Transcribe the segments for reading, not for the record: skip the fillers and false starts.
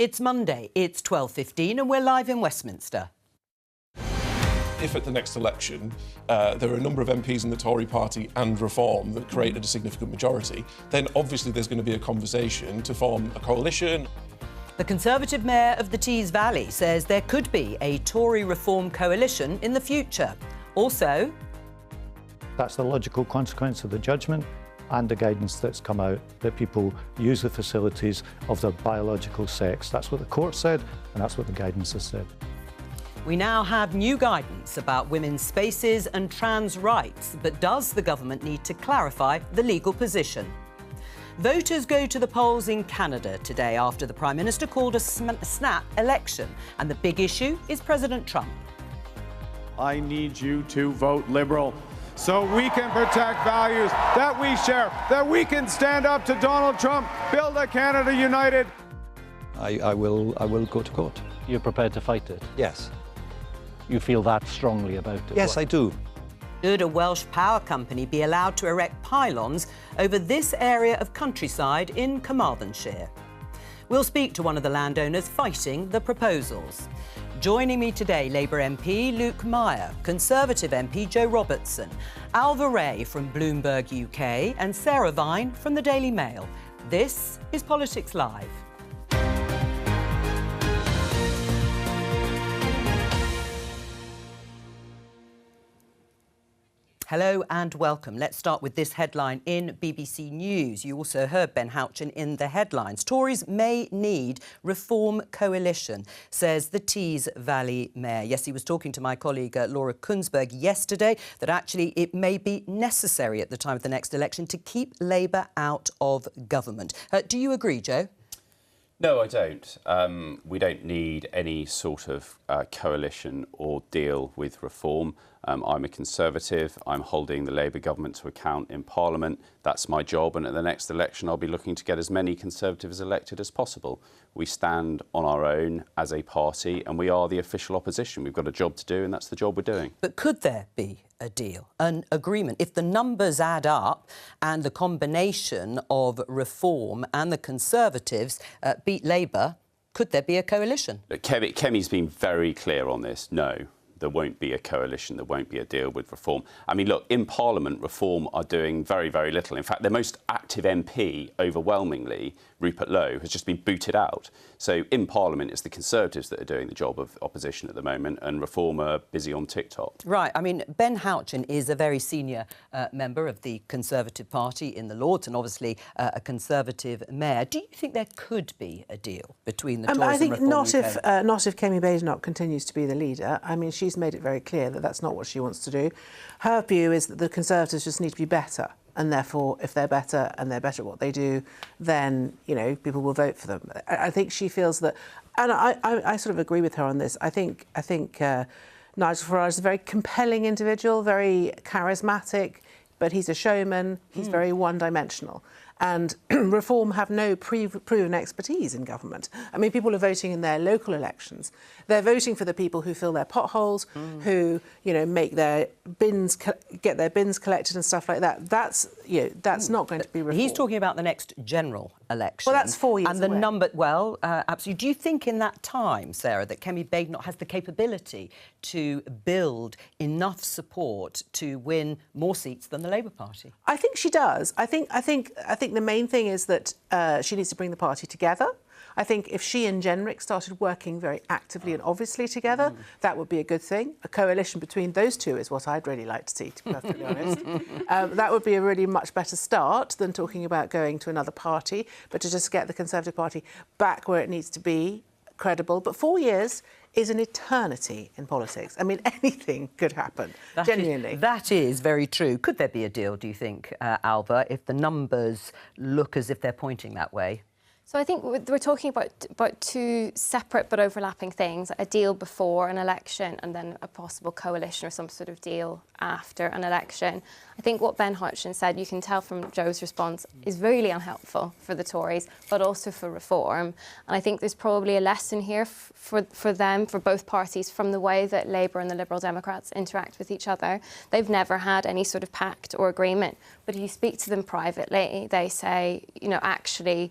It's Monday, it's 12:15 and we're live in Westminster. If at the next election there are a number of MPs in the Tory party and Reform that created a significant majority, then obviously there's going to be a conversation to form a coalition. The Conservative Mayor of the Tees Valley says there could be a Tory Reform coalition in the future. Also, that's the logical consequence of the judgment and the guidance that's come out, that people use the facilities of their biological sex. That's what the court said, and that's what the guidance has said. we now have new guidance about women's spaces and trans rights, but does the government need to clarify the legal position? Voters go to the polls in Canada today after the Prime Minister called a snap election, and the big issue is President Trump. I need you to vote Liberal so we can protect values that we share, that we can stand up to Donald Trump, build a Canada united. I will go to court. You're prepared to fight it? Yes. You feel that strongly about it? Yes, I do. Should a Welsh power company be allowed to erect pylons over this area of countryside in Carmarthenshire? We'll speak to one of the landowners fighting the proposals. Joining me today, Labour MP Luke Meyer, Conservative MP Jo Robertson, Alva Ray from Bloomberg UK and Sarah Vine from the Daily Mail. This is Politics Live. Hello and welcome. Let's start with this headline in BBC News. You also heard Ben Houchin in the headlines. Tories may need Reform coalition, says the Tees Valley Mayor. Yes, he was talking to my colleague Laura Kunsberg yesterday that actually it may be necessary at the time of the next election to keep Labour out of government. Do you agree, Jo? No, I don't. We don't need any sort of coalition or deal with Reform. I'm a Conservative. I'm holding the Labour government to account in Parliament. That's my job. And at the next election, I'll be looking to get as many Conservatives elected as possible. We stand on our own as a party and we are the official opposition. We've got a job to do and that's the job we're doing. But could there be a deal, an agreement? If the numbers add up and the combination of Reform and the Conservatives beat Labour, could there be a coalition? Look, Kemi's been very clear on this. No, there won't be a coalition, there won't be a deal with Reform. I mean, look, in Parliament, Reform are doing very, very little. In fact, their most active MP, overwhelmingly, Rupert Lowe, has just been booted out. So in Parliament, it's the Conservatives that are doing the job of opposition at the moment, and Reform are busy on TikTok. Right. I mean, Ben Houchin is a very senior member of the Conservative Party in the Lords and obviously a Conservative mayor. Do you think there could be a deal between the Tories I think and Reform not if Kem Bay continues to be the leader. I mean, she's made it very clear that that's not what she wants to do. Her view is that the Conservatives just need to be better. And therefore, if they're better and they're better at what they do, then, you know, people will vote for them. I think she feels that, and I sort of agree with her on this. I think Nigel Farage is a very compelling individual, very charismatic, but he's a showman. He's very one-dimensional. And Reform have no proven expertise in government. I mean, people are voting in their local elections. They're voting for the people who fill their potholes, who, you know, make their bins, get their bins collected and stuff like that. That's, you know, that's not going to be Reform. He's talking about the next general election. Well, that's 4 years and the away. number. Well, absolutely. Do you think in that time, Sarah, that Kem Bay not has the capability to build enough support to win more seats than the Labour Party? I think she does. I think the main thing is that she needs to bring the party together. I think if she and Jenrick started working very actively and obviously together, that would be a good thing. A coalition between those two is what I'd really like to see, to be perfectly honest. That would be a really much better start than talking about going to another party, but to just get the Conservative Party back where it needs to be, credible. But 4 years is an eternity in politics. I mean, anything could happen, genuinely. That is very true. Could there be a deal, do you think, Alva, if the numbers look as if they're pointing that way? So I think we're talking about two separate but overlapping things, a deal before an election and then a possible coalition or some sort of deal after an election. I think what Ben Houchin said, you can tell from Jo's response, is really unhelpful for the Tories, but also for Reform. And I think there's probably a lesson here for them, for both parties, from the way that Labour and the Liberal Democrats interact with each other. They've never had any sort of pact or agreement. But if you speak to them privately, they say, you know, actually,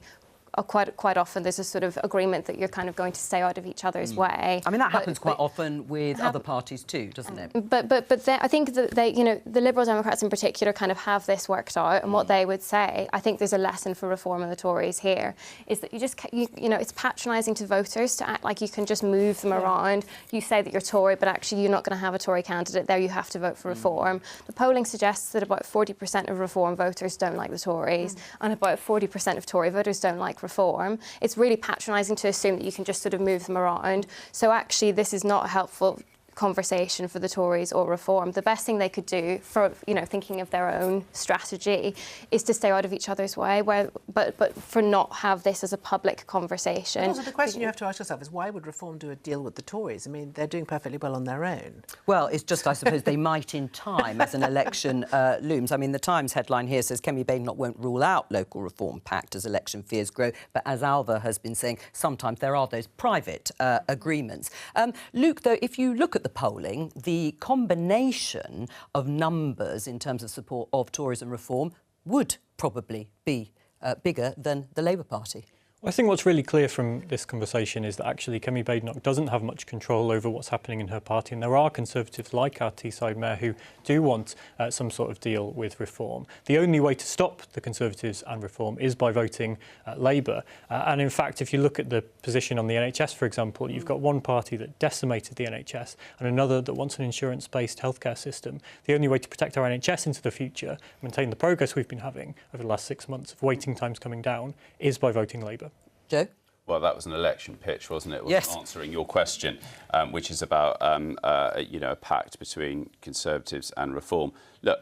quite often there's a sort of agreement that you're kind of going to stay out of each other's way. I mean, that happens quite often with other parties too, doesn't it? But I think that the Liberal Democrats in particular kind of have this worked out, and what they would say, I think there's a lesson for reform in the Tories here, is that it's patronising to voters to act like you can just move them around. You say that you're Tory, but actually you're not going to have a Tory candidate there. You have to vote for reform. The polling suggests that about 40% of reform voters don't like the Tories, and about 40% of Tory voters don't like reform. It's really patronising to assume that you can just sort of move them around. So actually, this is not a helpful conversation for the Tories or reform. The best thing they could do for, thinking of their own strategy is to stay out of each other's way, but for not have this as a public conversation. But also the question you have to ask yourself is, why would reform do a deal with the Tories? I mean, they're doing perfectly well on their own. Well, it's just, I suppose, they might in time as an election looms. I mean, the Times headline here says Kem Bay won't rule out local reform pact as election fears grow. But as Alva has been saying, sometimes there are those private agreements. Luke, though, if you look at the polling, the combination of numbers in terms of support of Tories and reform would probably be bigger than the Labour Party. Well, I think what's really clear from this conversation is that actually Kem Bay doesn't have much control over what's happening in her party, and there are Conservatives like our Teesside Mayor who do want some sort of deal with reform. The only way to stop the Conservatives and reform is by voting Labour. And in fact, if you look at the position on the NHS, for example, you've got one party that decimated the NHS and another that wants an insurance-based healthcare system. The only way to protect our NHS into the future, maintain the progress we've been having over the last 6 months of waiting times coming down, is by voting Labour. Jo? Well, that was an election pitch, wasn't it? It was yes. Answering your question, which is about a pact between Conservatives and Reform. Look,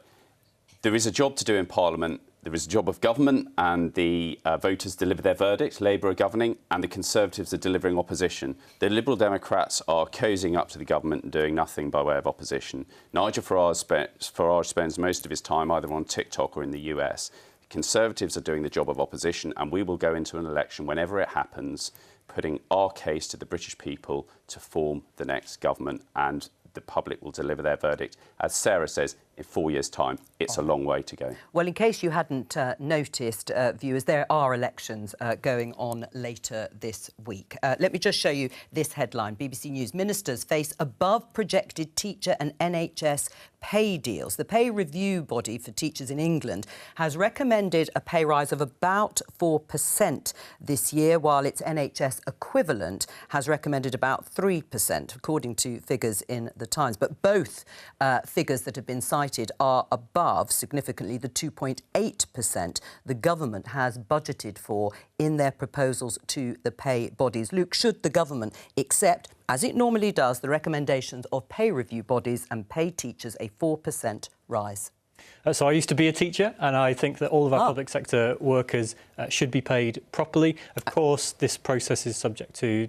there is a job to do in Parliament. There is a job of government, and the voters deliver their verdict. Labour are governing, and the Conservatives are delivering opposition. The Liberal Democrats are cozying up to the government and doing nothing by way of opposition. Nigel Farage spends most of his time either on TikTok or in the US. Conservatives are doing the job of opposition, and we will go into an election whenever it happens, putting our case to the British people to form the next government, and the public will deliver their verdict. As Sarah says, in 4 years' time, it's a long way to go. Well, in case you hadn't noticed, viewers, there are elections going on later this week. Let me just show you this headline. BBC News: Ministers face above projected teacher and NHS pay deals. The pay review body for teachers in England has recommended a pay rise of about 4% this year, while its NHS equivalent has recommended about 3%, according to figures in the Times. But both figures that have been cited are above significantly the 2.8% the government has budgeted for in their proposals to the pay bodies. Luke, should the government accept, as it normally does, the recommendations of pay review bodies and pay teachers a 4% rise? So I used to be a teacher, and I think that all of our public sector workers should be paid properly. Of course, this process is subject to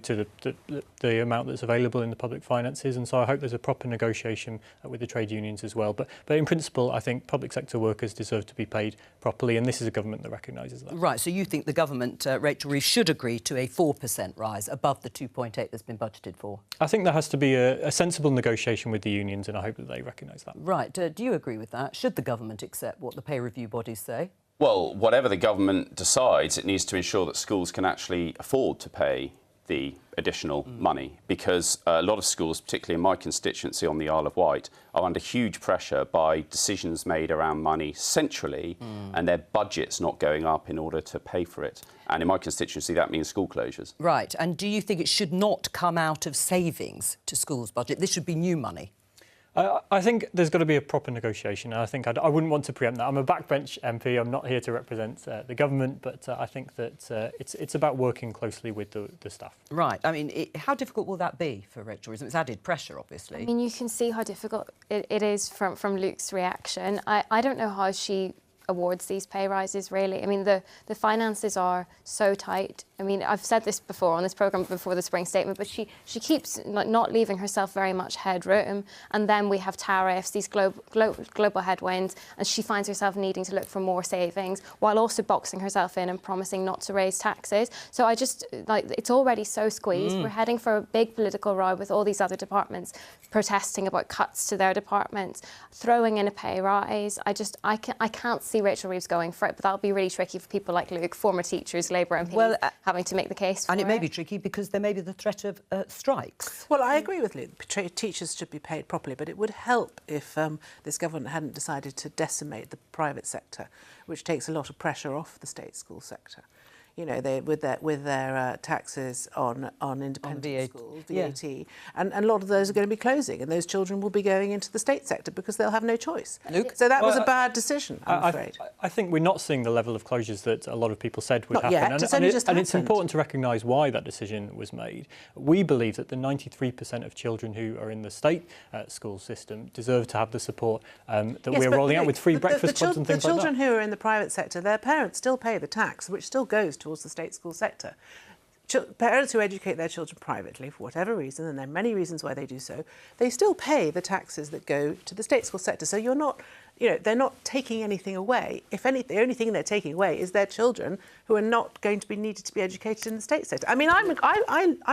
the amount that's available in the public finances, and so I hope there's a proper negotiation with the trade unions as well. But in principle, I think public sector workers deserve to be paid properly, and this is a government that recognises that. Right, so you think the government, Rachel Reeves, should agree to a 4% rise above the 2.8 that's been budgeted for? I think there has to be a sensible negotiation with the unions, and I hope that they recognise that. Right, do you agree with that? Should the government accept what the pay review bodies say? Well, whatever the government decides, it needs to ensure that schools can actually afford to pay the additional money, because a lot of schools, particularly in my constituency on the Isle of Wight, are under huge pressure by decisions made around money centrally and their budgets not going up in order to pay for it. And in my constituency, that means school closures. Right. And do you think it should not come out of savings to schools' budget? This should be new money. I think there's got to be a proper negotiation, and I think I wouldn't want to preempt that. I'm a backbench MP. I'm not here to represent the government, but I think that it's about working closely with the staff. Right. I mean, how difficult will that be for Rachel Reeves? It's added pressure, obviously. I mean, you can see how difficult it is from Luke's reaction. I don't know how she awards these pay rises, really. I mean, the finances are so tight. I mean, I've said this before on this programme before the spring statement, but she keeps not leaving herself very much headroom. And then we have tariffs, these global headwinds, and she finds herself needing to look for more savings while also boxing herself in and promising not to raise taxes. So I just, it's already so squeezed. We're heading for a big political row with all these other departments protesting about cuts to their departments, throwing in a pay rise. I can't see see Rachel Reeves going for it, but that'll be really tricky for people like Luke, former teachers, Labour MPs, having to make the case for it. And it may be tricky because there may be the threat of strikes. Well, I agree with Luke. Teachers should be paid properly, but it would help if this government hadn't decided to decimate the private sector, which takes a lot of pressure off the state school sector. You know, with their taxes on independent schools, VAT, and a lot of those are going to be closing, and those children will be going into the state sector because they'll have no choice. Luke? So that was a bad decision, I'm afraid. I think we're not seeing the level of closures that a lot of people said would happen. Yet. And it's important to recognise why that decision was made. We believe that the 93% of children who are in the state school system deserve to have the support that we're rolling out with free breakfast clubs and things like that. The children who are in the private sector, their parents still pay the tax, which still goes towards the state school sector. Parents who educate their children privately, for whatever reason, and there are many reasons why they do so, they still pay the taxes that go to the state school sector. So you're not, you know, they're not taking anything away. If anything, the only thing they're taking away is their children who are not going to be needed to be educated in the state sector. I mean, I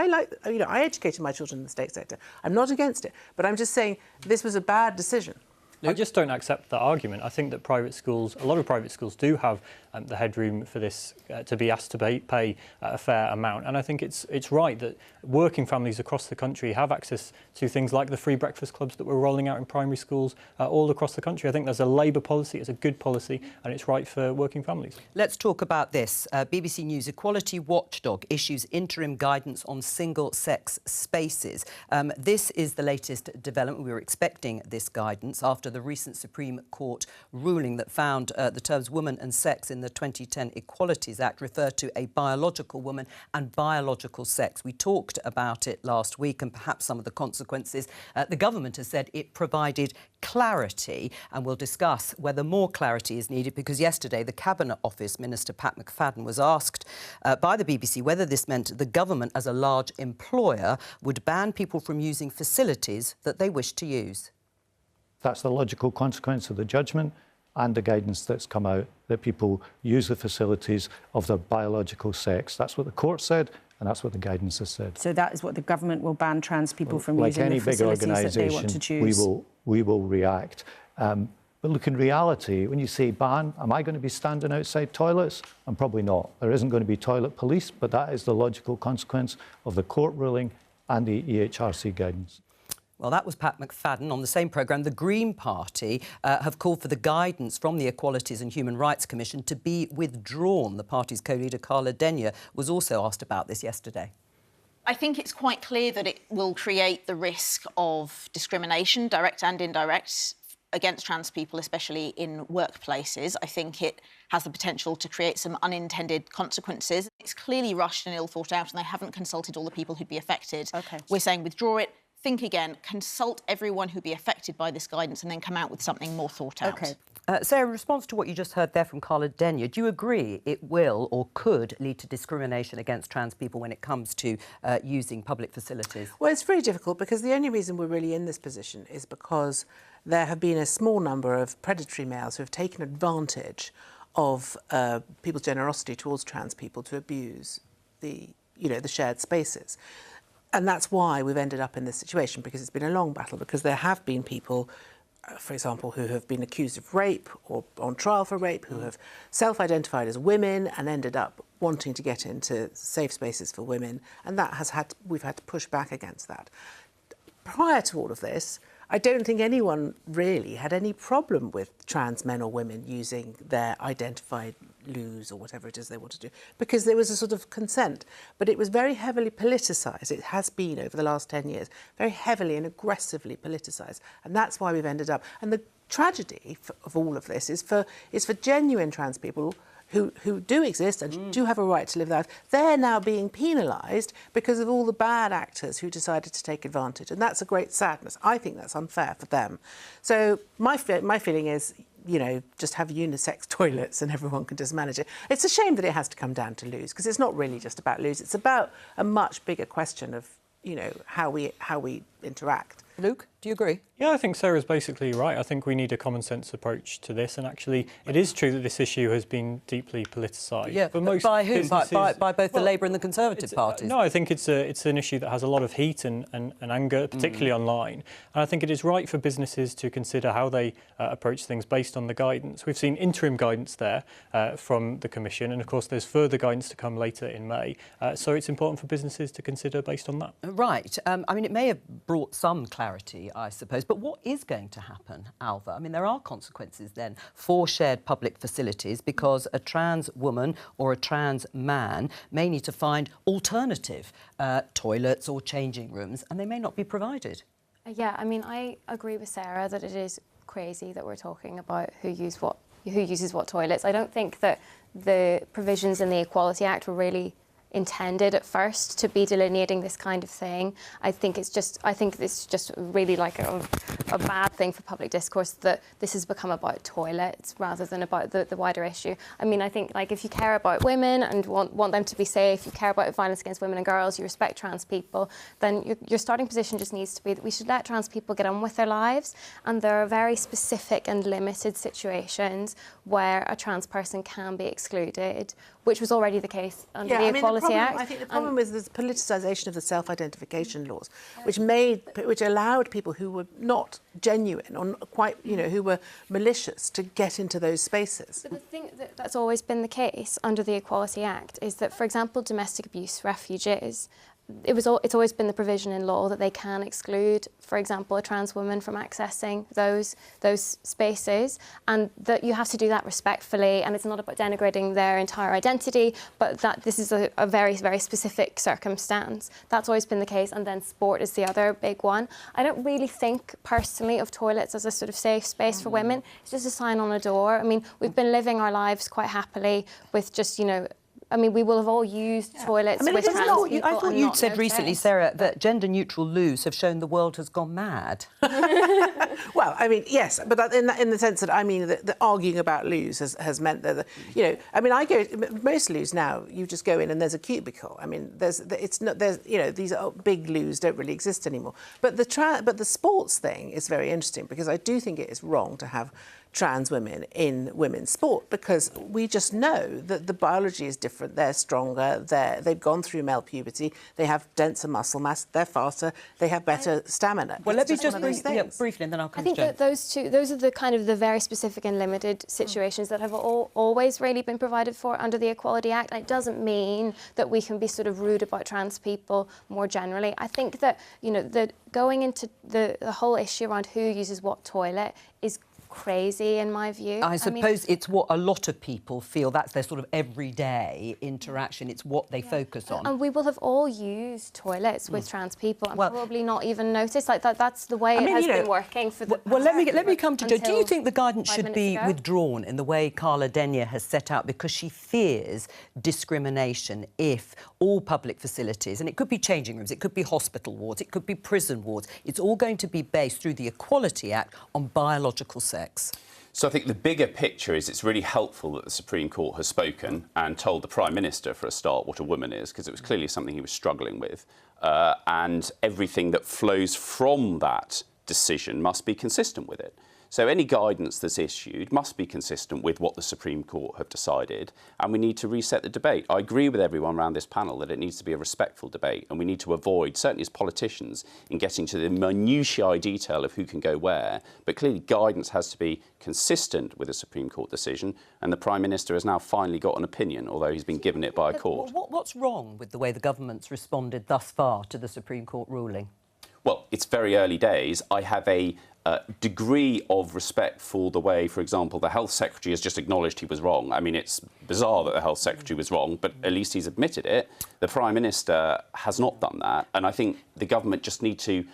like, you know, I educated my children in the state sector. I'm not against it, but I'm just saying this was a bad decision. I just don't accept that argument. I think that private schools, a lot of private schools do have the headroom for this to be asked to pay a fair amount. And I think it's right that working families across the country have access to things like the free breakfast clubs that we're rolling out in primary schools all across the country. I think there's a Labour policy, it's a good policy, and it's right for working families. Let's talk about this. BBC News Equality Watchdog issues interim guidance on single-sex spaces. This is the latest development. We were expecting this guidance after the recent Supreme Court ruling that found the terms woman and sex in the 2010 Equalities Act refer to a biological woman and biological sex. We talked about it last week and perhaps some of the consequences. The government has said it provided clarity, and we'll discuss whether more clarity is needed, because yesterday the Cabinet Office Minister Pat McFadden was asked by the BBC whether this meant the government as a large employer would ban people from using facilities that they wish to use. That's the logical consequence of the judgment and the guidance that's come out, that people use the facilities of their biological sex. That's what the court said, and that's what the guidance has said. So that is what the government will ban trans people from using the facilities that they want to choose? We will react. But look, in reality, when you say ban, am I going to be standing outside toilets? I'm probably not. There isn't going to be toilet police, but that is the logical consequence of the court ruling and the EHRC guidance. Well, that was Pat McFadden. On the same programme, the Green Party have called for the guidance from the Equalities and Human Rights Commission to be withdrawn. The party's co-leader, Carla Denyer, was also asked about this yesterday. I think it's quite clear that it will create the risk of discrimination, direct and indirect, against trans people, especially in workplaces. I think it has the potential to create some unintended consequences. It's clearly rushed and ill thought out, and they haven't consulted all the people who'd be affected. Okay. We're saying withdraw it. Think again, consult everyone who'd be affected by this guidance, and then come out with something more thought out. OK. Sarah, in response to what you just heard there from Carla Denyer, do you agree it will or could lead to discrimination against trans people when it comes to using public facilities? Well, it's very difficult, because the only reason we're really in this position is because there have been a small number of predatory males who have taken advantage of people's generosity towards trans people to abuse the shared spaces. And that's why we've ended up in this situation, because it's been a long battle, because there have been people, for example, who have been accused of rape or on trial for rape, who have self-identified as women and ended up wanting to get into safe spaces for women. And we've had to push back against that. Prior to all of this, I don't think anyone really had any problem with trans men or women using their identified leus or whatever it is they want to do, because there was a sort of consent. But it was very heavily politicised. It has been over the last 10 years, very heavily and aggressively politicised. And that's why we've ended up. And the tragedy of all of this is for genuine trans people who do exist and do have a right to live that. They're now being penalised because of all the bad actors who decided to take advantage. And that's a great sadness. I think that's unfair for them. So my feeling is, you know, just have unisex toilets and everyone can just manage it. It's a shame that it has to come down to leus, because it's not really just about leus. It's about a much bigger question of, you know, how we interact. Luke? Do you agree? Yeah, I think Sarah's basically right. I think we need a common sense approach to this, and actually it is true that this issue has been deeply politicised. Yeah, but most by whom? Businesses, by both the Labour and the Conservative parties? No, I think it's an issue that has a lot of heat and anger, particularly online. And I think it is right for businesses to consider how they approach things based on the guidance. We've seen interim guidance there from the Commission, and of course there's further guidance to come later in May. So it's important for businesses to consider based on that. Right. I mean, it may have brought some clarity, I suppose, but what is going to happen, Alva? I mean, there are consequences then for shared public facilities because a trans woman or a trans man may need to find alternative toilets or changing rooms, and they may not be provided. Yeah, I mean, I agree with Sarah that it is crazy that we're talking about who uses what toilets. I don't think that the provisions in the Equality Act were really intended at first to be delineating this kind of thing. I think it's just really like a bad thing for public discourse that this has become about toilets rather than about the wider issue. I mean, I think like if you care about women and want them to be safe, you care about violence against women and girls, you respect trans people, then your starting position just needs to be that we should let trans people get on with their lives, and there are very specific and limited situations where a trans person can be excluded, which was already the case under the Equality Act. I think the problem is this politicisation of the self-identification laws, which allowed people who were not genuine or quite, who were malicious to get into those spaces. But the thing that's always been the case under the Equality Act is that, for example, domestic abuse refugees, it's always been the provision in law that they can exclude, for example, a trans woman from accessing those spaces, and that you have to do that respectfully, and it's not about denigrating their entire identity, but that this is a very, very specific circumstance. That's always been the case, and then sport is the other big one. I don't really think, personally, of toilets as a sort of safe space for women. It's just a sign on a door. I mean, we've been living our lives quite happily with just, I mean, we will have all used toilets with trans people. I thought you'd said recently, Sarah, that gender-neutral loos have shown the world has gone mad. Well, I mean, yes, but in the sense that, I mean, the arguing about loos has meant that, I mean, I go most loos now. You just go in and there's a cubicle. I mean, these big loos don't really exist anymore. But the sports thing is very interesting because I do think it is wrong to have trans women in women's sport because we just know that the biology is different. They're stronger. They've gone through male puberty. They have denser muscle mass. They're faster. They have better stamina. Well, let me just briefly, and then I'll come to Jo. I think that those are the kind of the very specific and limited situations that have always really been provided for under the Equality Act. It doesn't mean that we can be sort of rude about trans people more generally. I think that that going into the whole issue around who uses what toilet is crazy in my view. I suppose it's what a lot of people feel. That's their sort of everyday interaction. It's what they focus on. And we will have all used toilets with trans people and probably not even noticed. Like that's the way it has been working for the Well, let me come to Jo. Do you think the guidance should be withdrawn in the way Carla Denyer has set out because she fears discrimination if all public facilities, and it could be changing rooms, it could be hospital wards, it could be prison wards, it's all going to be based through the Equality Act on biological sex? So I think the bigger picture is it's really helpful that the Supreme Court has spoken and told the Prime Minister, for a start, what a woman is, because it was clearly something he was struggling with. And everything that flows from that decision must be consistent with it. So any guidance that's issued must be consistent with what the Supreme Court have decided, and we need to reset the debate. I agree with everyone around this panel that it needs to be a respectful debate, and we need to avoid, certainly as politicians, in getting to the minutiae detail of who can go where, but clearly guidance has to be consistent with the Supreme Court decision, and the Prime Minister has now finally got an opinion, although he's been given it by a court. What's wrong with the way the government's responded thus far to the Supreme Court ruling? Well, it's very early days. I have a degree of respect for the way, for example, the Health Secretary has just acknowledged he was wrong. I mean, it's bizarre that the Health Secretary was wrong, but at least he's admitted it. The Prime Minister has not done that, and I think the government just need to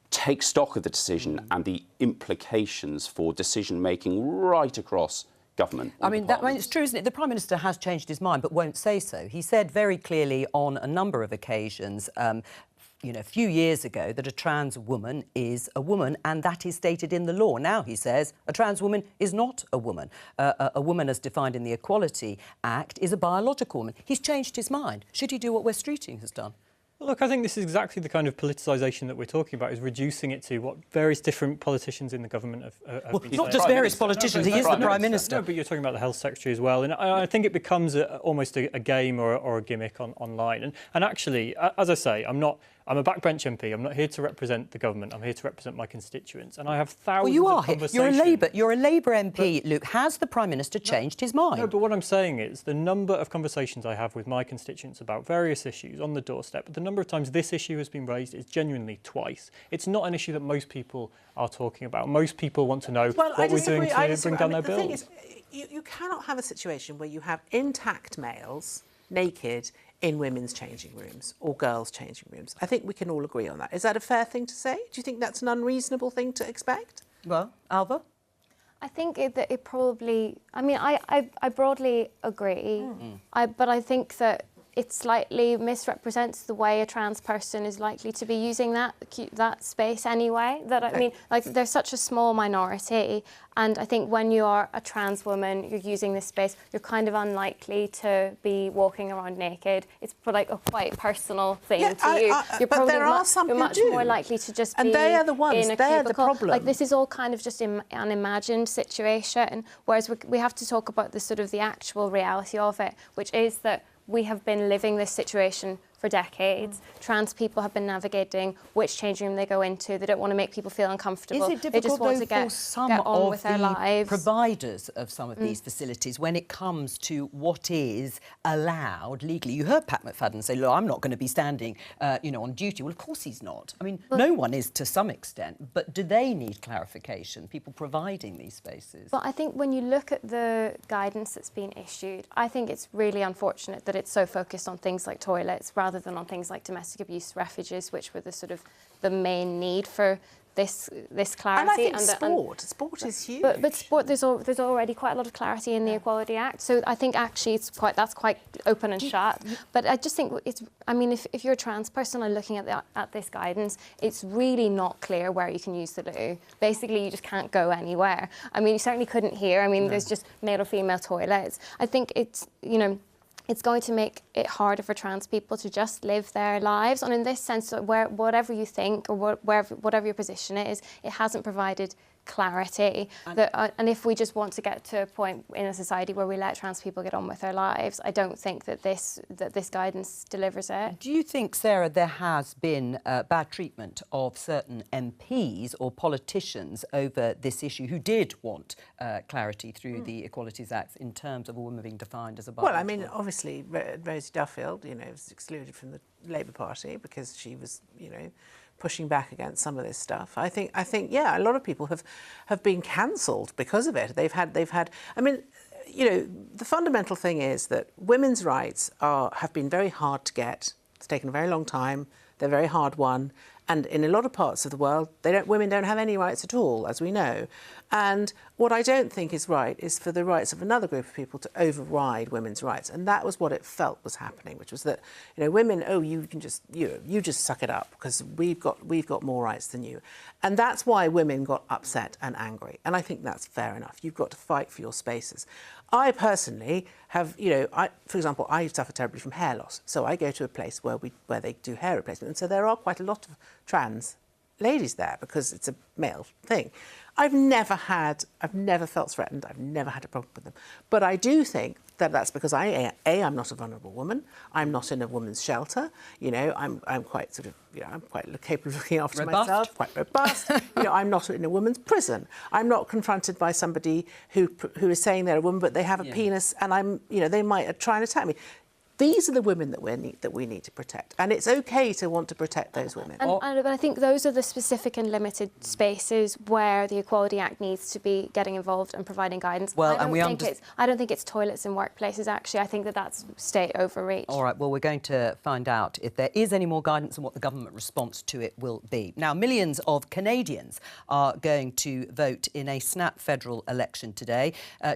take stock of the decision and the implications for decision-making right across government. I mean, it's true, isn't it? The Prime Minister has changed his mind, but won't say so. He said very clearly on a number of occasions a few years ago that a trans woman is a woman, and that is stated in the law. Now he says a trans woman is not a woman. A woman, as defined in the Equality Act, is a biological woman. He's changed his mind. Should he do what West Streeting has done? Look, I think this is exactly the kind of politicisation that we're talking about, is reducing it to what various different politicians in the government have been saying. Not just various politicians, he is the Prime Minister. No, but you're talking about the Health Secretary as well. And I think it becomes almost a game or a gimmick online. And actually, as I say, I'm a backbench MP. I'm not here to represent the government. I'm here to represent my constituents. And I have thousands of conversations. You're a Labour MP, Luke. Has the Prime Minister changed his mind? No, but what I'm saying is the number of conversations I have with my constituents about various issues on the doorstep, the number of times this issue has been raised is genuinely twice. It's not an issue that most people are talking about. Most people want to know what we're doing to bring down their bills. The thing is, you cannot have a situation where you have intact males naked in women's changing rooms or girls' changing rooms. I think we can all agree on that. Is that a fair thing to say? Do you think that's an unreasonable thing to expect? Well, Alva? I think that it probably... I mean, I broadly agree, but I think that it slightly misrepresents the way a trans person is likely to be using that space anyway. I mean, like, they're such a small minority, and I think when you are a trans woman, you're using this space, you're kind of unlikely to be walking around naked. It's like a quite personal thing to you. But there are some you're who much do. more likely to just and be they are the ones. in a They're cubicle. the problem. Like, this is all kind of just an imagined situation, whereas we have to talk about the actual reality of it, which is that we have been living this situation for decades. Trans people have been navigating which changing room they go into. They don't want to make people feel uncomfortable. Is it difficult, they just want to for some get on of with their the lives. providers of some of these facilities when it comes to what is allowed legally? You heard Pat McFadden say, look, I'm not going to be standing on duty. Well, of course he's not. I mean, no one is to some extent, but do they need clarification, people providing these spaces? Well, I think when you look at the guidance that's been issued, I think it's really unfortunate that it's so focused on things like toilets rather than on things like domestic abuse refuges, which were the main need for this clarity. And I think sport is huge. But sport, there's already quite a lot of clarity in the Equality Act, so I think actually that's quite open and shut. But I just think if you're a trans person and looking at this guidance, it's really not clear where you can use the loo. Basically, you just can't go anywhere. I mean, you certainly couldn't here. I mean, there's just male or female toilets. I think it's going to make it harder for trans people to just live their lives. And in this sense, whatever you think or whatever your position is, it hasn't provided clarity. And if we just want to get to a point in a society where we let trans people get on with their lives, I don't think that this guidance delivers it. Do you think, Sarah, there has been bad treatment of certain MPs or politicians over this issue who did want clarity through the Equalities Act in terms of a woman being defined as a biological? Well, I mean, obviously, Rosie Duffield, was excluded from the Labour Party because she was, pushing back against some of this stuff. I think, yeah, a lot of people have been cancelled because of it. They've had. I mean, the fundamental thing is that women's rights have been very hard to get. It's taken a very long time. They're very hard won. And in a lot of parts of the world, women don't have any rights at all, as we know. And what I don't think is right is for the rights of another group of people to override women's rights. And that was what it felt was happening, which was that, women, you can just, you just suck it up because we've got more rights than you. And that's why women got upset and angry. And I think that's fair enough. You've got to fight for your spaces. I personally have, for example, I suffer terribly from hair loss. So I go to a place where they do hair replacement. And so there are quite a lot of trans ladies there because it's a male thing. I've never felt threatened. I've never had a problem with them. But I do think that that's because I'm not a vulnerable woman. I'm not in a woman's shelter. I'm quite sort of, I'm quite capable of looking after myself, quite robust. I'm not in a woman's prison. I'm not confronted by somebody who is saying they're a woman but they have a penis and they might try and attack me. These are the women that we need to protect. And it's OK to want to protect those women. But I think those are the specific and limited spaces where the Equality Act needs to be getting involved and providing guidance. Well, I don't think it's toilets in workplaces, actually. I think that's state overreach. All right, well, we're going to find out if there is any more guidance and what the government response to it will be. Now, millions of Canadians are going to vote in a snap federal election today,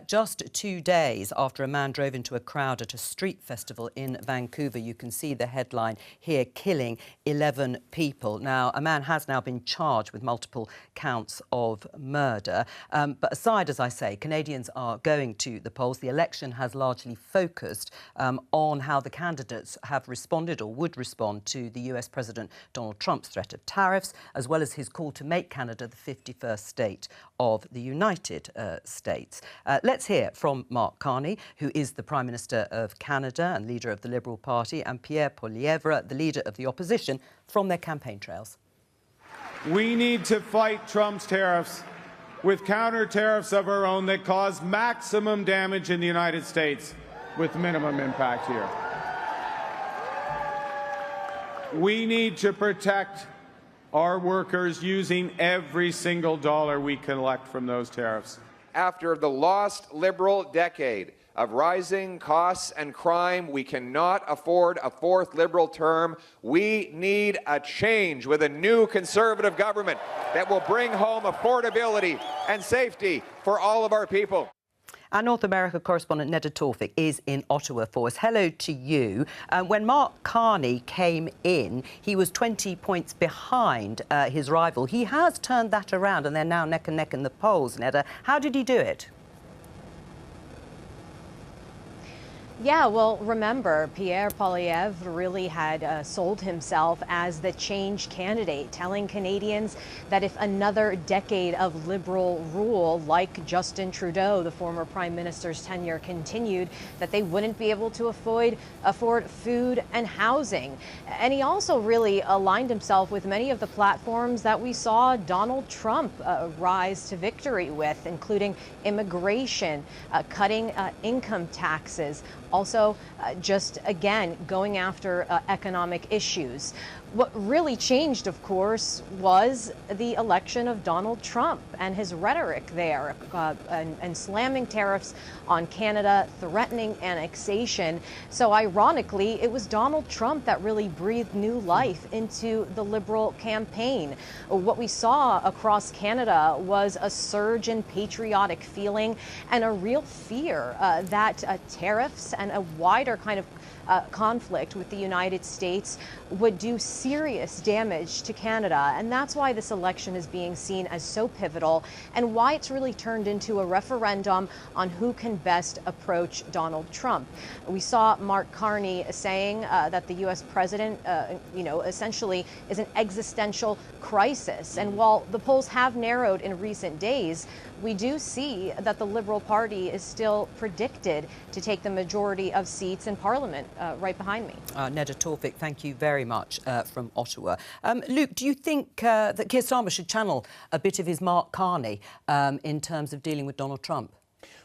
just 2 days after a man drove into a crowd at a street festival jail in Vancouver. You can see the headline here, killing 11 people. Now, a man has now been charged with multiple counts of murder. But aside, as I say, Canadians are going to the polls. The election has largely focused on how the candidates have responded or would respond to the US President Donald Trump's threat of tariffs, as well as his call to make Canada the 51st state of the United States. Let's hear from Mark Carney, who is the Prime Minister of Canada and leader of the Liberal Party, and Pierre Poilievre, the leader of the opposition, from their campaign trails. We need to fight Trump's tariffs with counter tariffs of our own that cause maximum damage in the United States with minimum impact here. We need to protect our workers using every single dollar we collect from those tariffs. After the lost Liberal decade of rising costs and crime, we cannot afford a fourth Liberal term. We need a change with a new Conservative government that will bring home affordability and safety for all of our people. Our North America correspondent Neda Tawfik is in Ottawa for us. Hello to you. When Mark Carney came in, he was 20 points behind his rival. He has turned that around and they're now neck and neck in the polls, Neda. How did he do it? Yeah, well, remember, Pierre Poilievre really had sold himself as the change candidate, telling Canadians that if another decade of Liberal rule, like Justin Trudeau, the former Prime Minister's tenure, continued, that they wouldn't be able to afford food and housing. And he also really aligned himself with many of the platforms that we saw Donald Trump rise to victory with, including immigration, cutting income taxes, also just, again, going after economic issues. What really changed, of course, was the election of Donald Trump and his rhetoric there, and slamming tariffs on Canada, threatening annexation. So ironically, it was Donald Trump that really breathed new life into the Liberal campaign. What we saw across Canada was a surge in patriotic feeling and a real fear that tariffs and a wider kind of conflict with the United States would do serious damage to Canada. And that's why this election is being seen as so pivotal and why it's really turned into a referendum on who can best approach Donald Trump. We saw Mark Carney saying that the U.S. president, essentially is an existential crisis. And while the polls have narrowed in recent days, we do see that the Liberal Party is still predicted to take the majority of seats in Parliament right behind me. Neda Tawfik, thank you very much from Ottawa. Luke, do you think that Keir Starmer should channel a bit of his Mark Carney in terms of dealing with Donald Trump?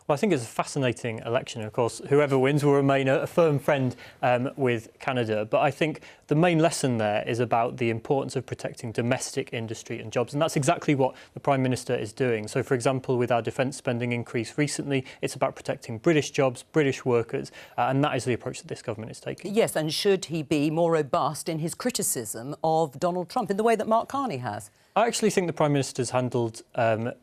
Well, I think it's a fascinating election. Of course, whoever wins will remain a firm friend with Canada. But I think the main lesson there is about the importance of protecting domestic industry and jobs. And that's exactly what the Prime Minister is doing. So, for example, with our defence spending increase recently, it's about protecting British jobs, British workers. And that is the approach that this government is taking. Yes, and should he be more robust in his criticism of Donald Trump in the way that Mark Carney has? I actually think the Prime Minister's handled the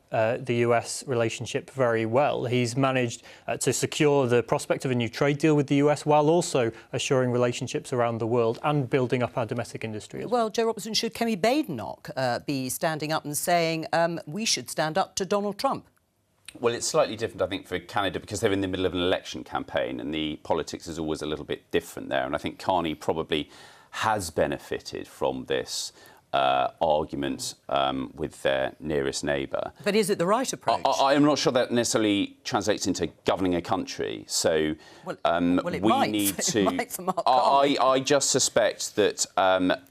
US relationship very well. He's managed to secure the prospect of a new trade deal with the US while also assuring relationships around the world and building up our domestic industry as well. Well, Joe Robertson, should Kem Bay be standing up and saying we should stand up to Donald Trump? Well, it's slightly different, I think, for Canada because they're in the middle of an election campaign and the politics is always a little bit different there. And I think Carney probably has benefited from this argument with their nearest neighbour. But is it the right approach? I am not sure that necessarily translates into governing a country. So it we might. need to. It might for Mark Carney. I just suspect that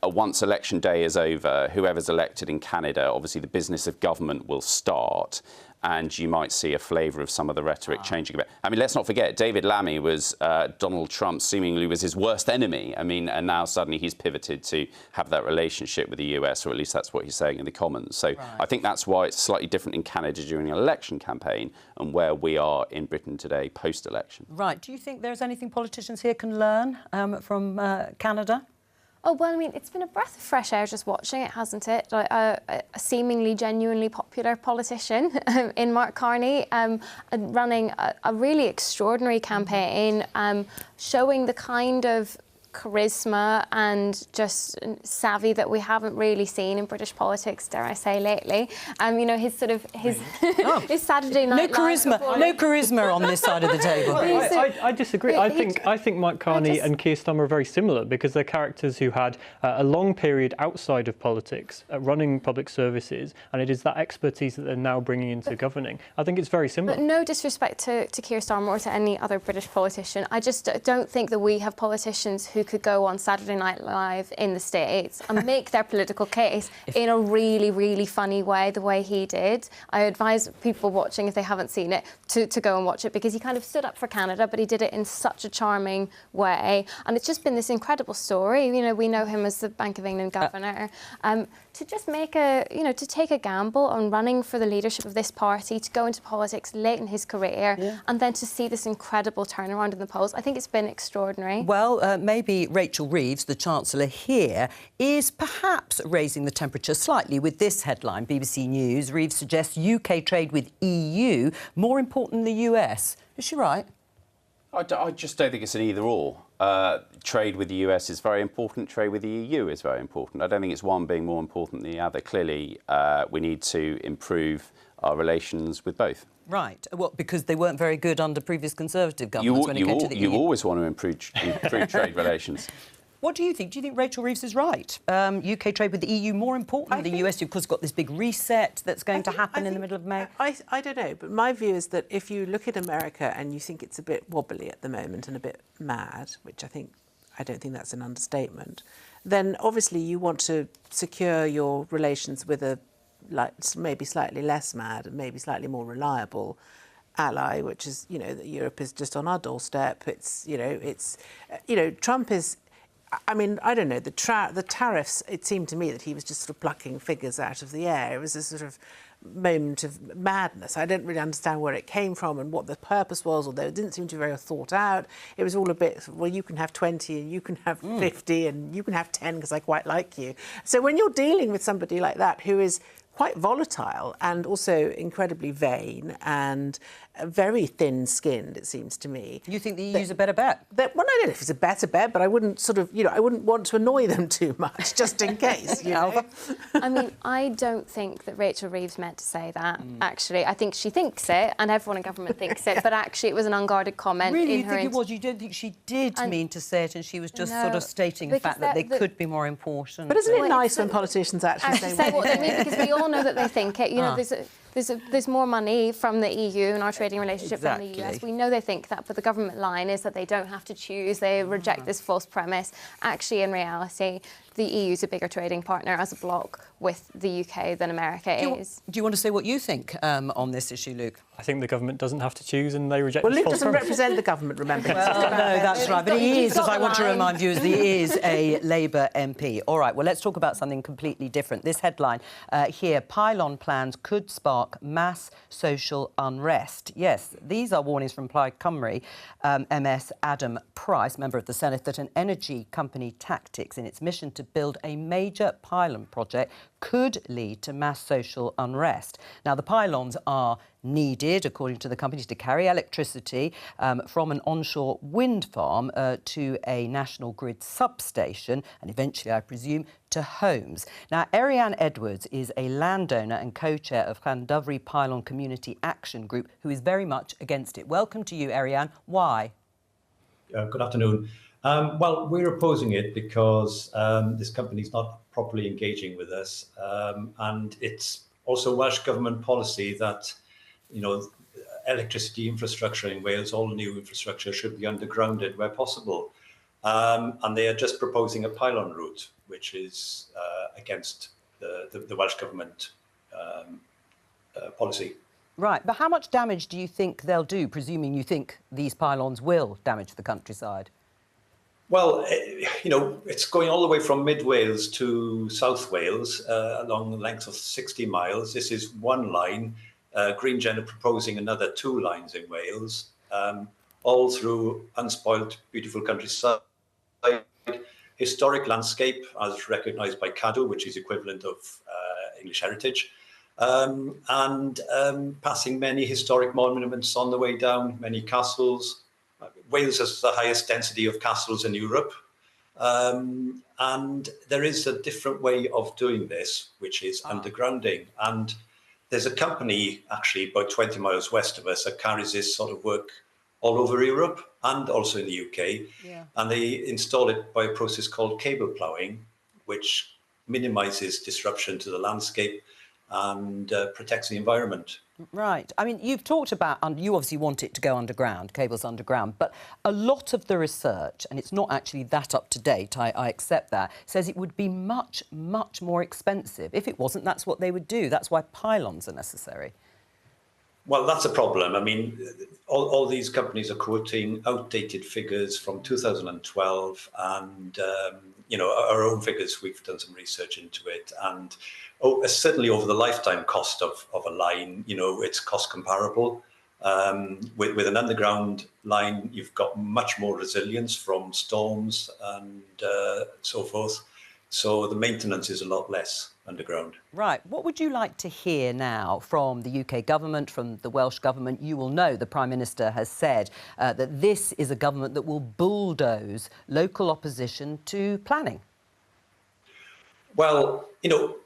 once election day is over, whoever's elected in Canada, obviously the business of government will start. And you might see a flavour of some of the rhetoric changing a bit. I mean, let's not forget, David Lammy was Donald Trump, seemingly was his worst enemy. I mean, and now suddenly he's pivoted to have that relationship with the US, or at least that's what he's saying in the Commons. So I think that's why it's slightly different in Canada during an election campaign and where we are in Britain today post-election. Right. Do you think there's anything politicians here can learn from Canada? Oh, well, I mean, it's been a breath of fresh air just watching it, hasn't it? A seemingly genuinely popular politician in Mark Carney running a really extraordinary campaign, showing the kind of charisma and just savvy that we haven't really seen in British politics, dare I say, lately. You know, his sort of his Saturday Night Live. No charisma on this side of the table. I disagree. I think Mike Carney and Keir Starmer are very similar because they're characters who had a long period outside of politics, running public services, and it is that expertise that they're now bringing into governing. I think it's very similar. But no disrespect to Keir Starmer or to any other British politician. I just don't think that we have politicians who could go on Saturday Night Live in the States and make their political case in a really, really funny way, the way he did. I advise people watching, if they haven't seen it, to go and watch it, because he kind of stood up for Canada, but he did it in such a charming way. And it's just been this incredible story. You know, we know him as the Bank of England governor. To just make to take a gamble on running for the leadership of this party, to go into politics late in his career, and then to see this incredible turnaround in the polls, I think it's been extraordinary. Well, maybe Rachel Reeves, the Chancellor here, is perhaps raising the temperature slightly with this headline. BBC News, Reeves suggests UK trade with EU more important than the US. Is she right? I just don't think it's an either-or. Trade with the US is very important. Trade with the EU is very important. I don't think it's one being more important than the other. Clearly, we need to improve our relations with both. Right. Well, because they weren't very good under previous Conservative governments when it came to the EU. You always want to improve trade relations. What do you think? Do you think Rachel Reeves is right? UK trade with the EU more important than the US? You've, of course, got this big reset that's going to happen in the middle of May. I don't know, but my view is that if you look at America and you think it's a bit wobbly at the moment and a bit mad, which I don't think that's an understatement, then obviously you want to secure your relations with a maybe slightly less mad and maybe slightly more reliable ally, which is, you know, that Europe is just on our doorstep. Trump is. I mean, I don't know, the tariffs, it seemed to me that he was just sort of plucking figures out of the air. It was a sort of moment of madness. I didn't really understand where it came from and what the purpose was, although it didn't seem to be very thought out. It was all a bit, well, you can have 20 and you can have 50 and you can have 10 because I quite like you. So when you're dealing with somebody like that who is quite volatile and also incredibly vain and very thin-skinned, it seems to me. You think the EU's a better bet? Well, I don't know if it's a better bet, but I wouldn't I wouldn't want to annoy them too much, just in case, you know? I mean, I don't think that Rachel Reeves meant to say that, actually. I think she thinks it, and everyone in government thinks it, but actually it was an unguarded comment. Really, you think it was? You don't think she did mean to say it, and she was just sort of stating the fact that they could be more important? But isn't it nice when politicians actually say what they mean? Because we all know that they think it. You know, there's more money from the EU in our trading relationship from the US. We know they think that, but the government line is that they don't have to choose. They reject this false premise. Actually, in reality, the EU is a bigger trading partner as a bloc with the UK than America is. Do you want to say what you think on this issue, Luke? I think the government doesn't have to choose and they reject Well, this Luke false doesn't premise. represent the government, remember. Well, no, that's right. But he is, as I want to remind viewers, he is a Labour MP. All right, well, let's talk about something completely different. This headline here, pylon plans could spark mass social unrest. Yes, these are warnings from Plaid Cymru MS Adam Price, member of the Senate, that an energy company tactics in its mission to build a major pylon project could lead to mass social unrest. Now, the pylons are needed, according to the companies, to carry electricity from an onshore wind farm to a national grid substation and eventually, I presume, to homes. Now, Arianne Edwards is a landowner and co-chair of Llandovri Pylon Community Action Group, who is very much against it. Welcome to you, Arianne. Why? Good afternoon. Well, we're opposing it because this company is not properly engaging with us, and it's also Welsh Government policy that, you know, electricity infrastructure in Wales, all new infrastructure should be undergrounded where possible. And they are just proposing a pylon route, which is against the Welsh Government policy. Right, but how much damage do you think they'll do, presuming you think these pylons will damage the countryside? Well, you know, it's going all the way from mid-Wales to South Wales, along the length of 60 miles. This is one line. Green Gen are proposing another 2 lines in Wales, all through unspoilt, beautiful countryside. historic landscape as recognised by CADU, which is equivalent of English heritage, and passing many historic monuments on the way down, many castles. Wales has the highest density of castles in Europe. And there is a different way of doing this, which is undergrounding. And there's a company actually about 20 miles west of us that carries this sort of work all over Europe and also in the UK. Yeah. And they install it by a process called cable ploughing, which minimises disruption to the landscape and protects the environment. Right. I mean, you've talked about, you obviously want it to go underground, cables underground, but a lot of the research, and it's not actually that up to date, I accept that, says it would be much, much more expensive. If it wasn't, that's what they would do. That's why pylons are necessary. Well, that's a problem. I mean, all these companies are quoting outdated figures from 2012 and, you know, our own figures, we've done some research into it. And certainly over the lifetime cost of a line, you know, it's cost comparable. With an underground line, you've got much more resilience from storms and so forth. So the maintenance is a lot less underground. Right. What would you like to hear now from the UK government, from the Welsh government? You will know the Prime Minister has said that this is a government that will bulldoze local opposition to planning. Well, you know,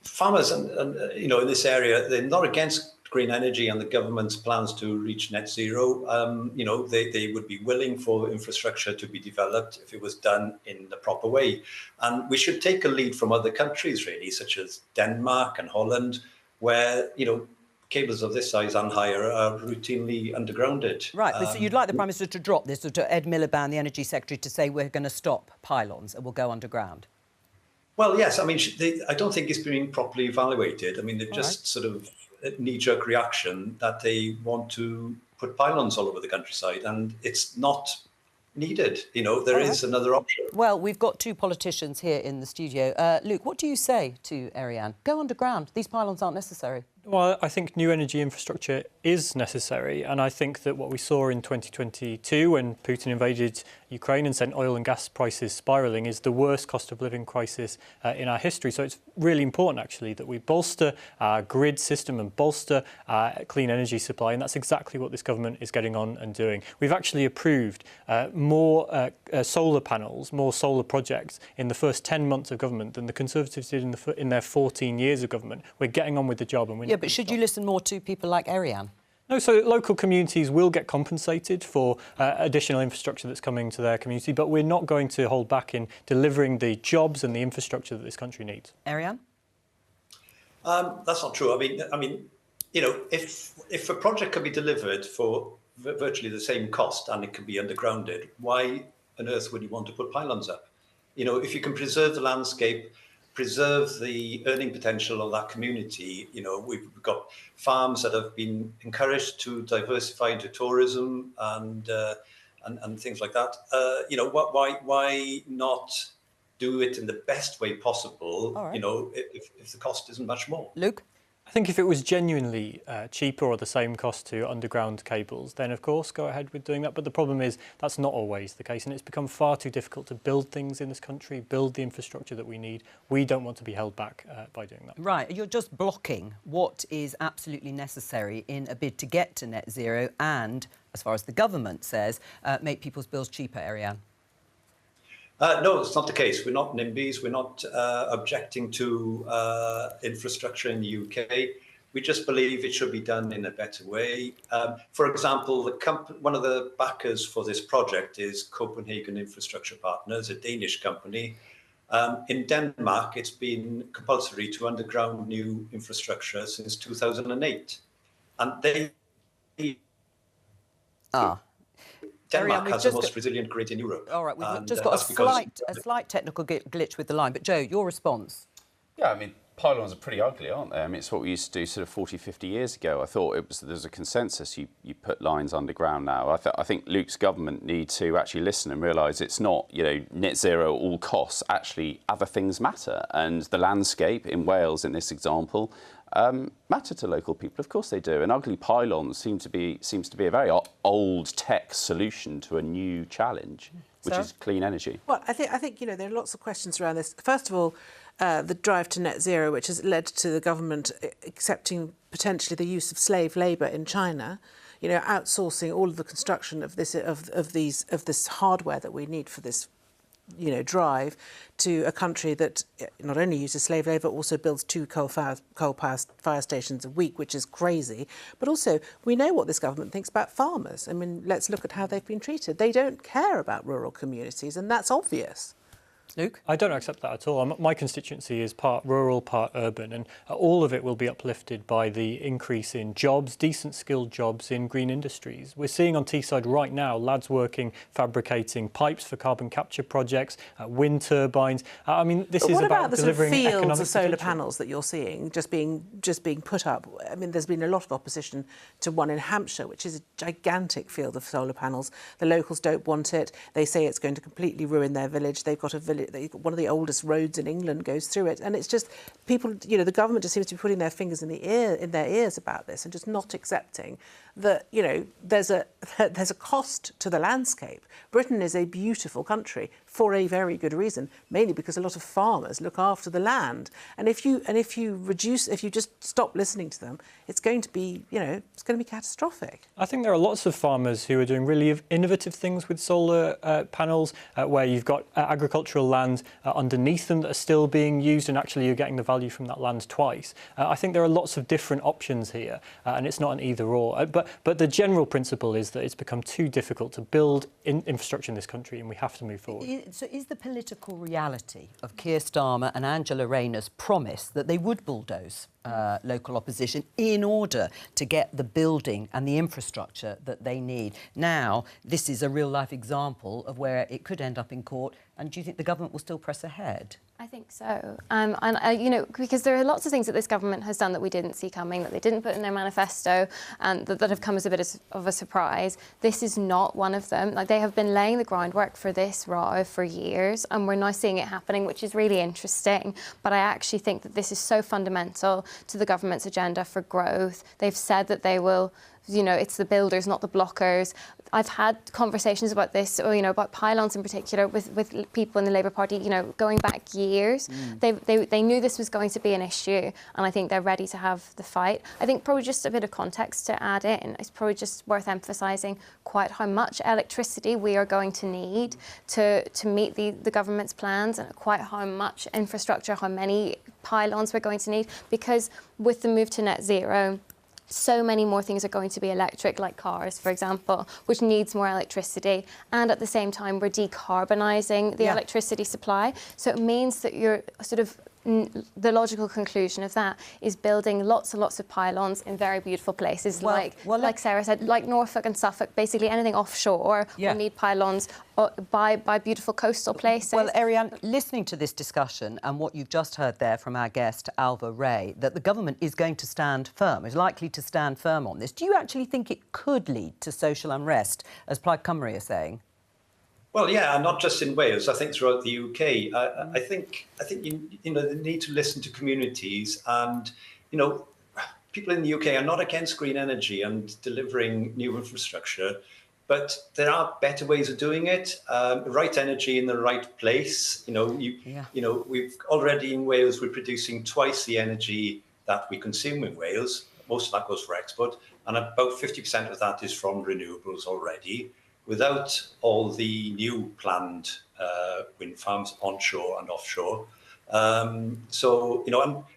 farmers and you know, in this area, they're not against green energy and the government's plans to reach net zero. You know, they would be willing for infrastructure to be developed if it was done in the proper way. And we should take a lead from other countries, really, such as Denmark and Holland, where, you know, cables of this size and higher are routinely undergrounded. Right, so you'd like the Prime Minister to drop this, or to Ed Miliband, the Energy Secretary, to say we're going to stop pylons and we'll go underground? Well, yes. I mean, I don't think it's being properly evaluated. I mean, they've just sort of knee-jerk reaction that they want to put pylons all over the countryside, and it's not needed. You know, there is another option. Well, we've got two politicians here in the studio. Luke, what do you say to Arianne? Go underground. These pylons aren't necessary. Well, I think new energy infrastructure is necessary, and I think that what we saw in 2022 when Putin invaded Ukraine and sent oil and gas prices spiralling is the worst cost of living crisis in our history. So it's really important, actually, that we bolster our grid system and bolster our clean energy supply, and that's exactly what this government is getting on and doing. We've actually approved more solar panels, more solar projects in the first 10 months of government than the Conservatives did in their 14 years of government. We're getting on with the job, and we're Yeah, but should you listen more to people like Arianne? No, so local communities will get compensated for additional infrastructure that's coming to their community, but we're not going to hold back in delivering the jobs and the infrastructure that this country needs. Arianne? That's not true. I mean, you know, if a project can be delivered for virtually the same cost and it can be undergrounded, why on earth would you want to put pylons up? You know, if you can preserve the landscape, preserve the earning potential of that community. You know, we've got farms that have been encouraged to diversify into tourism and things like that. You know, why not do it in the best way possible? You know, if the cost isn't much more. Luke? I think if it was genuinely cheaper or the same cost to underground cables, then of course go ahead with doing that. But the problem is that's not always the case, and it's become far too difficult to build things in this country, build the infrastructure that we need. We don't want to be held back by doing that. Right, you're just blocking what is absolutely necessary in a bid to get to net zero and, as far as the government says, make people's bills cheaper, Arianne. No, it's not the case. We're not NIMBYs. We're not objecting to infrastructure in the UK. We just believe it should be done in a better way. For example, one of the backers for this project is Copenhagen Infrastructure Partners, a Danish company. In Denmark, it's been compulsory to underground new infrastructure since 2008. And they... Denmark has the most resilient grid in Europe. All right, we've just got a slight technical glitch with the line. But, Jo, your response? Yeah, I mean, pylons are pretty ugly, aren't they? I mean, it's what we used to do sort of 40, 50 years ago. I thought there's a consensus. You put lines underground now. I think Luke's government need to actually listen and realise it's not, you know, net zero at all costs. Actually, other things matter. And the landscape in Wales, in this example, matter to local people. Of course they do. And ugly pylons seems to be a very old tech solution to a new challenge, which is clean energy. Well, I think there are lots of questions around this. First of all, the drive to net zero, which has led to the government accepting potentially the use of slave labour in China, outsourcing all of the construction of this hardware that we need for this drive to a country that not only uses slave labour, but also builds 2 coal-fired stations a week, which is crazy. But also, we know what this government thinks about farmers. I mean, let's look at how they've been treated. They don't care about rural communities, and that's obvious. Luke? I don't accept that at all. My constituency is part rural, part urban, and all of it will be uplifted by the increase in jobs, decent skilled jobs in green industries. We're seeing on Teesside right now lads working, fabricating pipes for carbon capture projects, wind turbines. I mean, this is about delivering economic potential. What about the fields of solar panels that you're seeing just being put up? I mean, there's been a lot of opposition to one in Hampshire, which is a gigantic field of solar panels. The locals don't want it. They say it's going to completely ruin their village. They've got a village. One of the oldest roads in England goes through it, and it's just people. The government just seems to be putting their fingers in their ears about this, and just not accepting that there's a cost to the landscape. Britain is a beautiful country for a very good reason, mainly because a lot of farmers look after the land, and if you just stop listening to them, it's going to be catastrophic. I think there are lots of farmers who are doing really innovative things with solar panels, where you've got agricultural land underneath them that are still being used, and actually you're getting the value from that land twice. I think there are lots of different options here, and it's not an either-or. But the general principle is that it's become too difficult to build infrastructure in this country, and we have to move forward. So is the political reality of Keir Starmer and Angela Rayner's promise that they would bulldoze local opposition in order to get the building and the infrastructure that they need? Now, this is a real-life example of where it could end up in court, and do you think the government will still press ahead? I think so. Because there are lots of things that this government has done that we didn't see coming, that they didn't put in their manifesto, and that have come as a bit of a surprise. This is not one of them. Like, they have been laying the groundwork for this row for years, and we're now seeing it happening, which is really interesting. But I actually think that this is so fundamental to the government's agenda for growth. They've said that they will, it's the builders, not the blockers. I've had conversations about this, about pylons in particular, with people in the Labour Party, going back years. They knew this was going to be an issue, and I think they're ready to have the fight. I think probably just a bit of context to add in, it's probably just worth emphasising quite how much electricity we are going to need to meet the government's plans, and quite how much infrastructure, how many pylons we're going to need, because with the move to net zero, so many more things are going to be electric, like cars, for example, which needs more electricity. And at the same time, we're decarbonising the electricity supply. So it means that you're the logical conclusion of that is building lots and lots of pylons in very beautiful places, like Sarah said, like Norfolk and Suffolk. Basically, anything offshore will need pylons by beautiful coastal places. Well, Arianne, listening to this discussion and what you've just heard there from our guest, Alva Ray, that the government is going to stand firm, is likely to stand firm on this. Do you actually think it could lead to social unrest, as Plaid Cymru are saying? Well, yeah, not just in Wales. I think throughout the UK. I think you they need to listen to communities, and people in the UK are not against green energy and delivering new infrastructure, but there are better ways of doing it. Right energy in the right place. We've already in Wales we're producing twice the energy that we consume in Wales. Most of that goes for export, and about 50% of that is from renewables already, without all the new planned wind farms onshore and offshore. And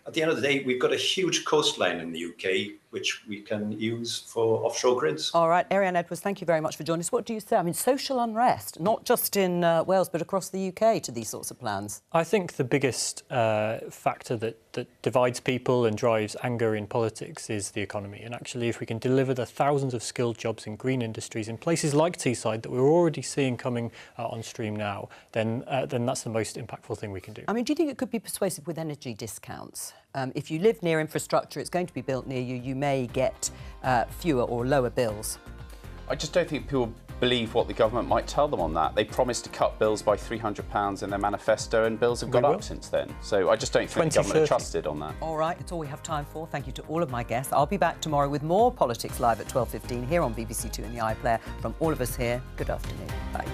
at the end of the day, we've got a huge coastline in the UK, which we can use for offshore grids. All right, Arianne Edwards, thank you very much for joining us. What do you say? I mean, social unrest, not just in Wales, but across the UK to these sorts of plans. I think the biggest factor that divides people and drives anger in politics is the economy. And actually, if we can deliver the thousands of skilled jobs in green industries in places like Teesside that we're already seeing coming on stream now, then that's the most impactful thing we can do. I mean, do you think it could be persuasive with energy discounts? If you live near infrastructure, it's going to be built near you, you may get fewer or lower bills. I just don't think people believe what the government might tell them on that. They promised to cut bills by £300 in their manifesto, and bills have gone up since then. So I just don't think the government are trusted on that. All right, it's all we have time for. Thank you to all of my guests. I'll be back tomorrow with more Politics Live at 12:15 here on BBC Two in the iPlayer. From all of us here, good afternoon. Bye.